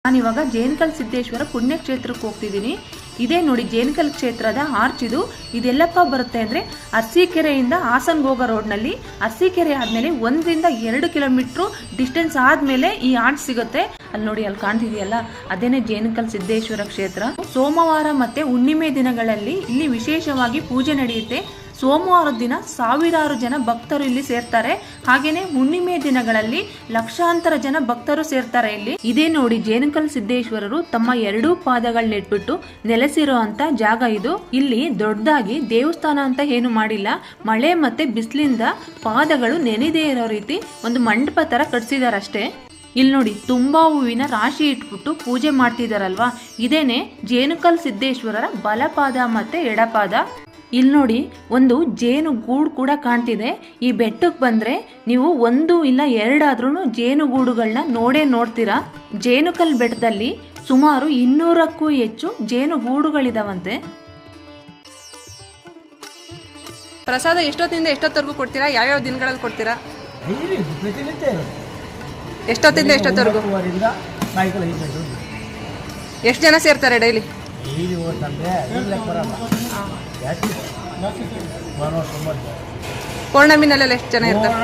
ನಾನಿವಾಗ ಜೇನಕಲ್ ಸಿದ್ದೇಶ್ವರ ಪುಣ್ಯಕ್ಷೇತ್ರಕ್ಕೆ ಹೋಗ್ತಿದ್ದೀನಿ. ಇದೇ ನೋಡಿ ಜೇನಕಲ್ ಕ್ಷೇತ್ರದ ಆರ್ಚ್ ಇದು. ಇದೆಲ್ಲಪ್ಪ ಬರುತ್ತೆ ಅಂದರೆ ಅರಸೀಕೆರೆಯಿಂದ ಹಾಸನ್ಗೆ ಹೋಗೋ ರೋಡ್ನಲ್ಲಿ ಅರಸೀಕೆರೆ ಆದಮೇಲೆ 1-2 ಕಿಲೋಮೀಟ್ರು ಡಿಸ್ಟೆನ್ಸ್ ಆದಮೇಲೆ ಈ ಆರ್ಚ್ ಸಿಗುತ್ತೆ. ಅಲ್ಲಿ ನೋಡಿ, ಅಲ್ಲಿ ಕಾಣ್ತಿದೆಯಲ್ಲ, ಅದೇನೇ ಜೇನಕಲ್ ಸಿದ್ದೇಶ್ವರ ಕ್ಷೇತ್ರ. ಸೋಮವಾರ ಮತ್ತು ಹುಣ್ಣಿಮೆ ದಿನಗಳಲ್ಲಿ ಇಲ್ಲಿ ವಿಶೇಷವಾಗಿ ಪೂಜೆ ನಡೆಯುತ್ತೆ. ಸೋಮವಾರದ ದಿನ ಸಾವಿರಾರು ಜನ ಭಕ್ತರು ಇಲ್ಲಿ ಸೇರ್ತಾರೆ. ಹಾಗೇನೆ ಹುಣ್ಣಿಮೆ ದಿನಗಳಲ್ಲಿ ಲಕ್ಷಾಂತರ ಜನ ಭಕ್ತರು ಸೇರ್ತಾರೆ ಇಲ್ಲಿ. ಇದೇ ನೋಡಿ ಜೇನಕಲ್ ಸಿದ್ದೇಶ್ವರರು ತಮ್ಮ 2 ಪಾದಗಳನ್ನಿಟ್ಬಿಟ್ಟು ನೆಲೆಸಿರೋ ಅಂತ ಜಾಗ ಇದು. ಇಲ್ಲಿ ದೊಡ್ಡದಾಗಿ ದೇವಸ್ಥಾನ ಅಂತ ಏನು ಮಾಡಿಲ್ಲ. ಮಳೆ ಮತ್ತೆ ಬಿಸಿಲಿಂದ ಪಾದಗಳು ನೆನೆದೇ ಇರೋ ರೀತಿ ಒಂದು ಮಂಟಪ ತರ ಕಟ್ಸಿದಾರಷ್ಟೇ. ಇಲ್ಲಿ ನೋಡಿ, ತುಂಬಾ ಹೂವಿನ ರಾಶಿ ಇಟ್ಬಿಟ್ಟು ಪೂಜೆ ಮಾಡ್ತಿದಾರಲ್ವಾ, ಇದೇನೆ ಜೇನಕಲ್ ಸಿದ್ದೇಶ್ವರರ ಬಲಪಾದ ಮತ್ತೆ ಎಡಪಾದ. ಇಲ್ಲಿ ನೋಡಿ, ಒಂದು ಜೇನು ಗೂಡು ಕೂಡ ಕಾಣ್ತಿದೆ. ಈ ಬೆಟ್ಟಕ್ಕೆ ಬಂದ್ರೆ ನೀವು 1 ಇಲ್ಲ 2 ಆದ್ರೂ ಜೇನುಗೂಡುಗಳನ್ನ ನೋಡ್ತೀರಾ. ಜೇನುಕಲ್ ಬೆಟ್ಟದಲ್ಲಿ ಸುಮಾರು 200ಕ್ಕೂ ಹೆಚ್ಚು ಜೇನುಗೂಡುಗಳಿದಾವಂತೆ. ಪ್ರಸಾದ ಎಷ್ಟೊತ್ತಿಂದ ಎಷ್ಟೊತ್ತವರೆಗೂ ಕೊಡ್ತೀರಾ? ಯಾವ್ಯಾವ ದಿನಗಳಲ್ಲಿ ಕೊಡ್ತೀರಾ? ಎಷ್ಟೊತ್ತಿಂದ ಎಷ್ಟೊತ್ತವರೆಗೂ? ಎಷ್ಟು ಜನ ಸೇರ್ತಾರೆ ಡೈಲಿ? ಪೌರ್ಣಮಿನಲ್ಲೆಲ್ಲ ಎಷ್ಟು ಜನ ಇರ್ತಾರೆ?